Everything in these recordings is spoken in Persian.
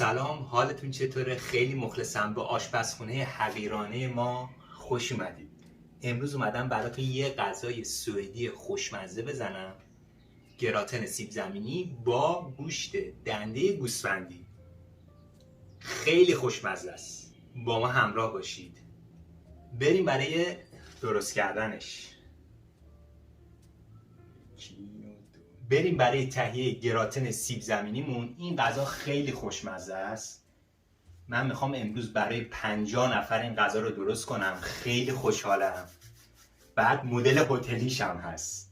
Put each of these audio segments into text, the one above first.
سلام، حالتون چطوره؟ خیلی مخلصم. به آشپزخونه حقیرانه ما خوش اومدید. امروز اومدم براتون یه غذای سوئدی خوشمزه بزنم. گراتن سیب زمینی با گوشت دنده گوسفندی. خیلی خوشمزه است. با ما همراه باشید. بریم برای درست کردنش. بریم برای تهیه گراتن سیب زمینیمون. این غذا خیلی خوشمزه است. من میخوام امروز برای 50 نفر این غذا رو درست کنم. خیلی خوشحالم. بعد مدل هتلیش هم هست.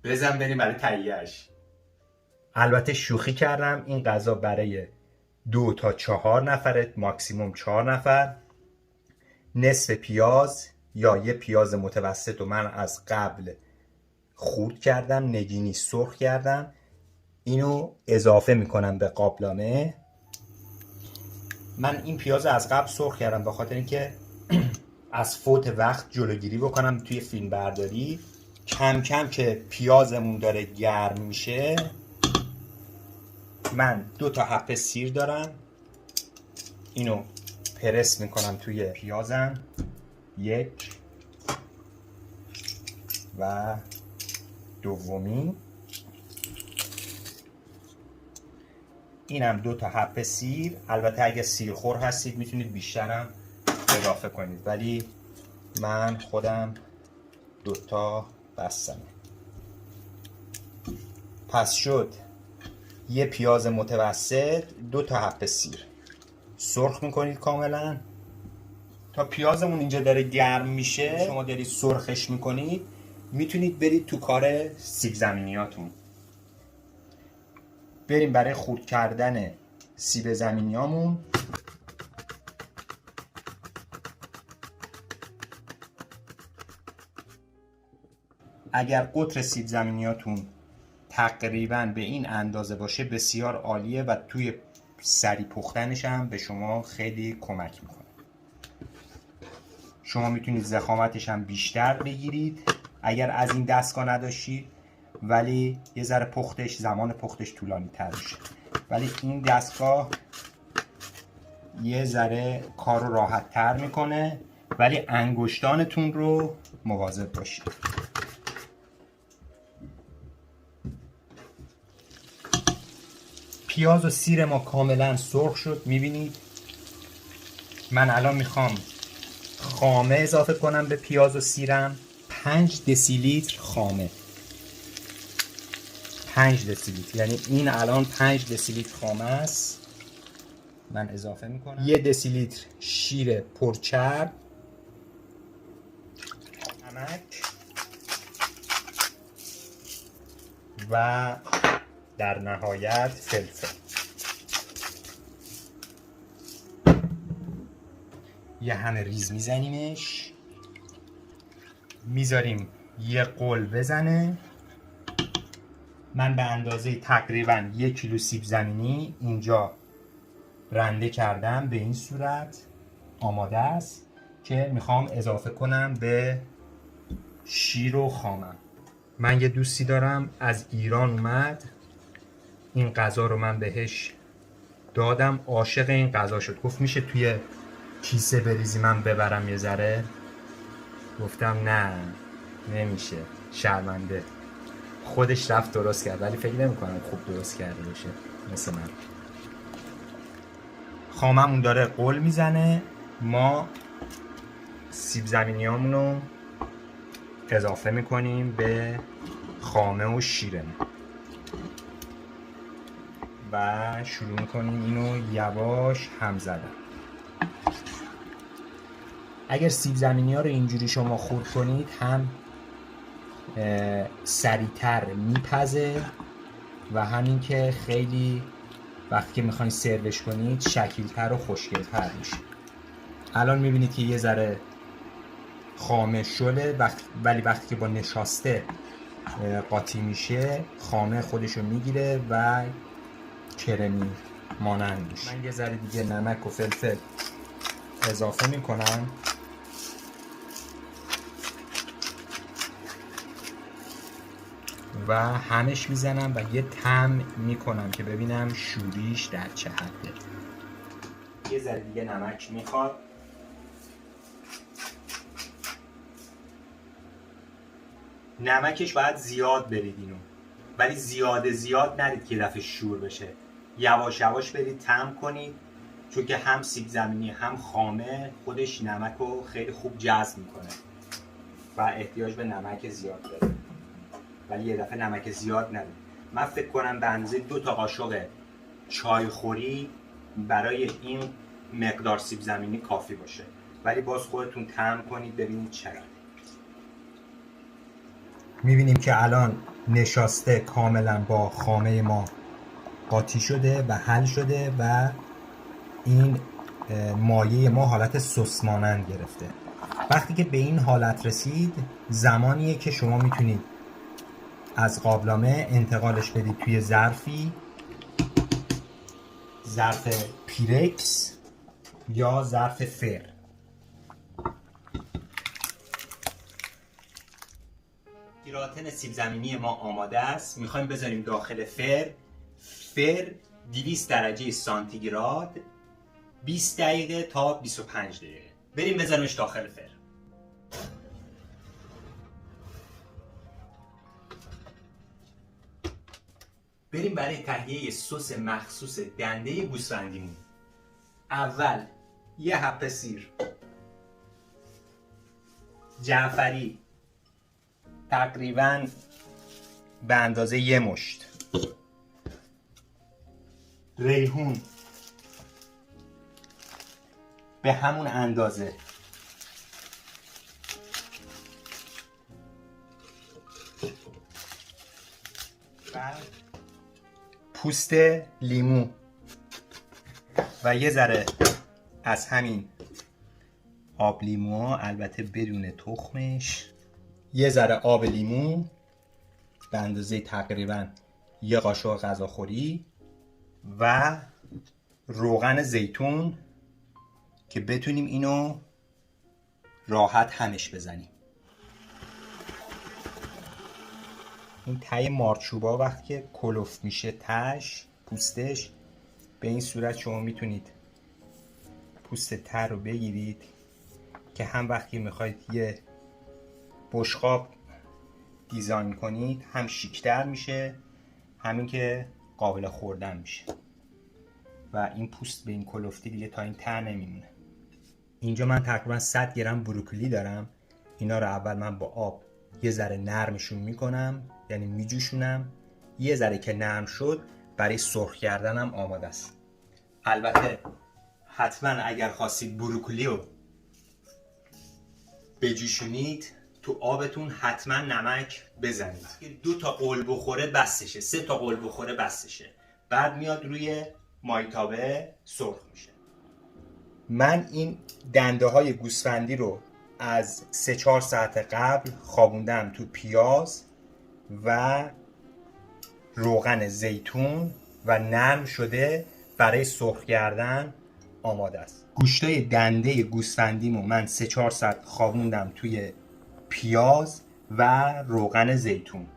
بزن بریم برای تهیهش. البته شوخی کردم. این غذا برای 2 تا 4 نفره، ماکسیموم 4 نفر. نصف پیاز یا یه پیاز متوسط رو من از قبل خورد کردم، نگینی سرخ کردم. اینو اضافه میکنم به قابلمه. من این پیاز از قبل سرخ کردم به خاطر اینکه از فوت وقت جلوگیری بکنم توی فیلم برداری. کم کم که پیازمون داره گرم میشه، من 2 تا حبه سیر دارم. اینو پرس میکنم توی پیازم. 1 و دومی. اینم 2 تا حبه سیر. البته اگه سیرخور هستید میتونید بیشترم اضافه کنید، ولی من خودم 2 تا بستمه. پس شد یه پیاز متوسط، 2 تا حبه سیر. سرخ میکنید کاملا تا پیازمون اینجا داره گرم میشه. شما دارید سرخش میکنید، میتونید برید تو کار سیب زمینیاتون. بریم برای خرد کردن سیب زمینیامون. اگر قطر سیب زمینیاتون تقریبا به این اندازه باشه بسیار عالیه و توی سری پختنش هم به شما خیلی کمک میکنه. شما میتونید ضخامتش هم بیشتر بگیرید اگر از این دستگاه نداشتید، ولی یه ذره پختش، زمان پختش طولانی تر میشه. ولی این دستگاه یه ذره کار رو راحت تر میکنه، ولی انگشتانتون رو مواظب باشید. پیاز و سیر ما کاملا سرخ شد. میبینید من الان میخوام خامه اضافه کنم به پیاز و سیرم. 5 دسیلیتر خامه. 5 دسیلیتر، یعنی این الان 5 دسیلیتر خامه است. من اضافه میکنم 1 دسیلیتر شیر پرچرب، نمک و در نهایت فلفل. یه همه ریز میزنیمش، میذاریم یه قل بزنه. من به اندازه تقریبا 1 کیلو سیب زمینی اینجا رنده کردم. به این صورت آماده است که میخوام اضافه کنم به شیر و خامم. من یه دوستی دارم از ایران اومد، این غذا رو من بهش دادم، عاشق این غذا شد. گفت میشه توی کیسه بریزی من ببرم یه ذره؟ گفتم نه نمیشه، شرمنده. خودش رفت درست کرد، ولی فکر نمی‌کنم خوب درست کرده باشه مثل من. خاممون داره قل میزنه. ما سیب زمینیامون رو اضافه میکنیم به خامه و شیرمون و شروع میکنیم اینو یواش هم زدن. اگر سیب زمینی ها رو اینجوری شما خرد کنید هم سریعتر میپزه و همین که خیلی وقتی که میخواین سروش کنید شکیلتر و خوشگلتر میشه. الان میبینید که یه ذره خامه شده، ولی وقتی که با نشاسته قاطی میشه خامه خودشو میگیره و کرمی مانند میشه. من یه ذره دیگه نمک و فلفل اضافه میکنم. و همش میزنم و یه تم میکنم که ببینم شوریش در چه حده. یه ذره دیگه نمک میخواد. نمکش باید زیاد برید اینو، ولی زیاد نرید که دفعه شور بشه. یواش یواش برید طعم کنید، چون که هم سیب زمینی هم خامه خودش نمک رو خیلی خوب جذب میکنه و احتیاج به نمک زیاد داره، ولی یه دفعه نمک زیاد ندید. من فکر کنم به اندازه 2 تا قاشق چای خوری برای این مقدار سیب زمینی کافی باشه، ولی باز خودتون طعم کنید ببینید چقدر. میبینیم که الان نشاسته کاملا با خامه ما قاطی شده و حل شده و این مایه ما حالت سس مانند گرفته. وقتی که به این حالت رسید زمانیه که شما میتونید از قابلمه انتقالش بدید توی ظرفی، ظرف پیرکس یا ظرف فر. گراتن سیب زمینی ما آماده است. میخوایم بذاریم داخل فر 200 درجه سانتیگراد 20 دقیقه تا 25 دقیقه. بریم بذاریمش داخل فر. بریم برای تهیه سس مخصوص دنده گوسفندیمون. اول یه حبه سیر جعفری تقریبا به اندازه یه مشت، ریحون به همون اندازه، پوست لیمو و یه ذره از همین آب لیمو، البته بدون تخمش، یه ذره آب لیمو به اندازه تقریبا یه قاشق غذاخوری و روغن زیتون که بتونیم اینو راحت همش بزنیم. این ته مارچوبا وقتی که کلفت میشه تهش پوستش، به این صورت شما میتونید پوست ته رو بگیرید که هم وقتی میخواید یه بشقاب دیزاین کنید هم شیک‌تر میشه، همین که قابل خوردن میشه و این پوست به این کلفتی دیگه تا این ته نمیمونه. اینجا من تقریبا 100 گرم بروکلی دارم. اینا رو اول من با آب یه ذره نرمشون میکنم، یعنی میجوشونم. یه ذره که نرم شد برای سرخ کردنم آماده است. البته حتما اگر خواستید بروکلی رو بجوشونید تو آبتون حتما نمک بزنید. 2 تا قل بخوره بسشه، 3 تا قل بخوره بسشه، بعد میاد روی مایتابه سرخ میشه. من این دنده های گوسفندی رو از 3-4 ساعت قبل خوابوندم تو پیاز و روغن زیتون و نرم شده، برای سرخ کردن آماده است. گوشتای دنده گوسفندیمو من 3-4 ساعت خوابوندم توی پیاز و روغن زیتون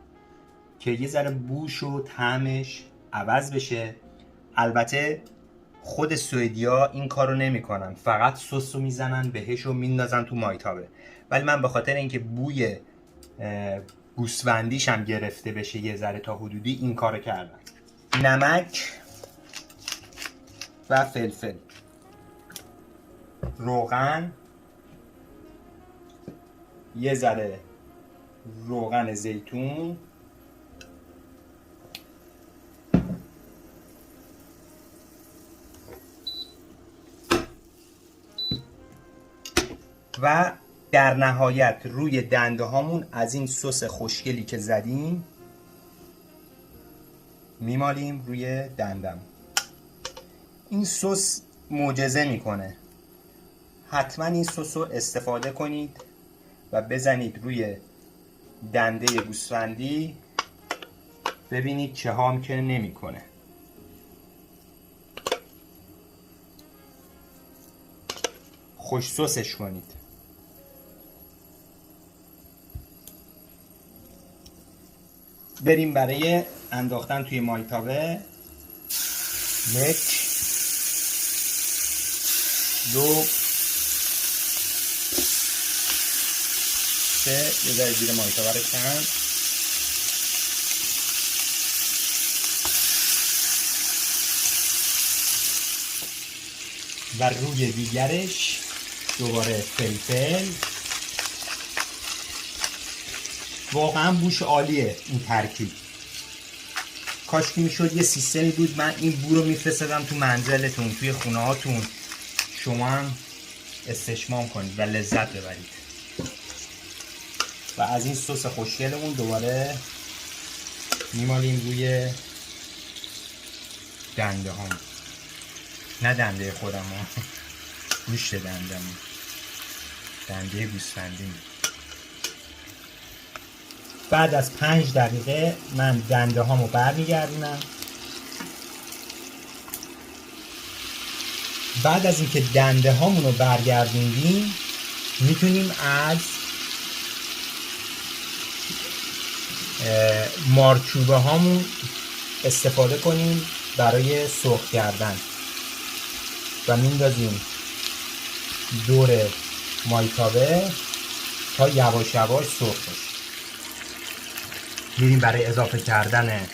که یه ذره بوش و طعمش عوض بشه. البته خود سوئدیا این کارو نمیکنن، فقط سس رو میزنن بهش و میندازن تو مایتابه، ولی من به خاطر اینکه بوی گوسفندیش هم گرفته بشه یه ذره تا حدودی این کارو کردم. نمک و فلفل، روغن، یه ذره روغن زیتون و در نهایت روی دنده هامون از این سس خوشگلی که زدیم میمالیم روی دندم. این سس معجزه میکنه. حتما این سس رو استفاده کنید و بزنید روی دنده گوسفندی، ببینید چه هم که نمیکنه. خوش سسش کنید. بریم برای انداختن توی مایتابه. 1 2 3 یه ذره زیر مایتا برکن. و روی دیگرش دوباره فلفل. واقعا بوش عالیه این ترکیب. کاش که میشد یه سیستمی بود من این بو رو میفرستادم تو منزلتون، توی خونه هاتون، شما هم استشمام کنید و لذت ببرید. و از این سس خوشگلمون دوباره میمالیم روی دنده هامون. نه دنده خودم ها، گوشت دنده‌مون، دنده گوسفندی. بعد از 5 دقیقه من دنده هامو برمیگردونم. بعد از اینکه دنده هامون رو برگردوندیم میتونیم از مارچوبه هامون استفاده کنیم برای سرخ کردن و میندازیم دور مایتابه تا یواش یواش سرخ بشه. میریم برای اضافه کردن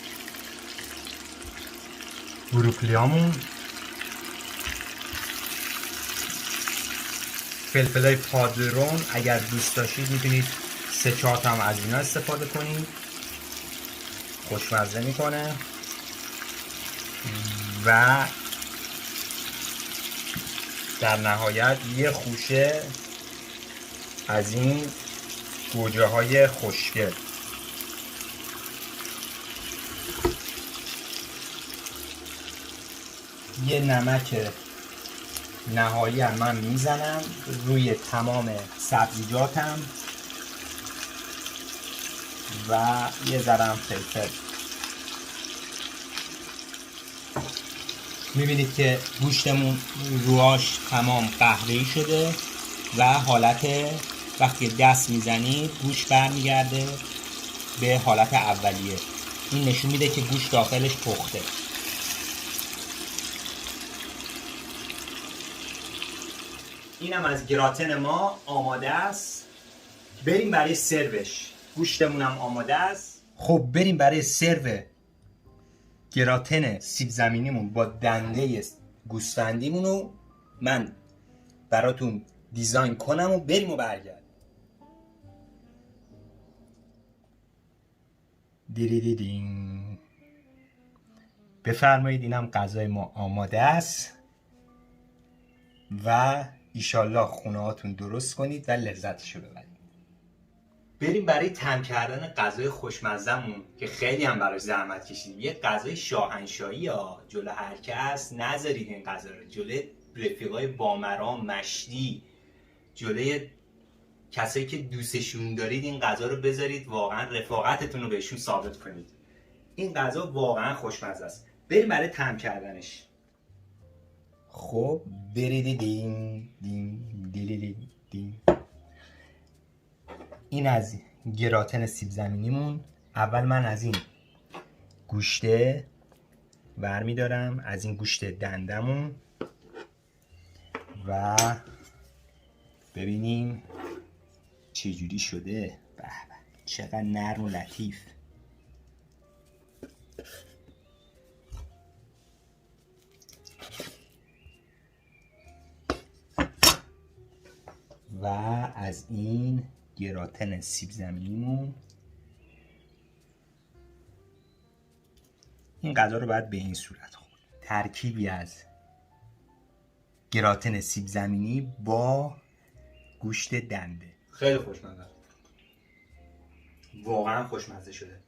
بروکلیامون. فلفلای پادرون اگر دوست داشتید میتونید 3-4 تا هم از اینا استفاده کنید، خوشمزه میکنه. و در نهایت یه خوشه از این گوجه های خوشگل. یه نمک نهایی هم من میزنم روی تمام سبزیجاتم و یه ذره فلفل. میبینید که گوشتمون روهاش تمام قهوه‌ای شده و حالت وقتی دست میزنید گوشت برمیگرده به حالت اولیه. این نشون میده که گوشت داخلش پخته. اینم از گراتن ما آماده است. بریم برای سروش. گوشتمون هم آماده است. خب بریم برای سرو گراتن سیب زمینیمون با دنده گوسفندیمون رو من براتون دیزاین کنم و بریم و برگردیم. دیریدین. بفرمایید اینم غذای ما آماده است و ایشالله خونه هاتون درست کنید و لذتشو ببرید. بریم برای طعم کردن غذای خوشمزه‌مون که خیلی هم براش زحمت کشیدیم. یه غذای شاهنشاهی ها، جلو هر کس نذارید این غذا رو، جلوی رفیقای بامرام، مشتی، جلوی کسایی که دوستشون دارید این غذا رو بذارید، واقعا رفاقتتون رو بهشون ثابت کنید. این غذا واقعا خوشمزه است. بریم برای طعم کردنش. خب برید دین. این از گراتن سیب زمینیمون. اول من از این گوشته برمیدارم، از این گوشت دندمون، و ببینیم چه جوری شده. به به چقدر نرم و لطیف. و از این گراتن سیب زمینیمون. این غذا رو باید به این صورت خورد. ترکیبی از گراتن سیب زمینی با گوشت دنده. خیلی خوشمزه. واقعا خوشمزه شده.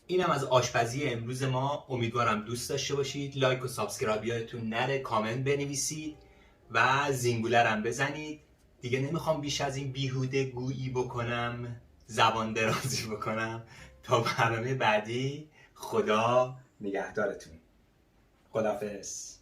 اینم از آشپزی امروز ما. امیدوارم دوست داشته باشید. لایک و سابسکرایب یادتون نره. کامنت بنویسید و زینگولرم بزنید. دیگه نمیخوام بیش از این بیهوده گویی بکنم، زبان درازی بکنم. تا برنامه بعدی، خدا نگهدارتون. خداحافظ.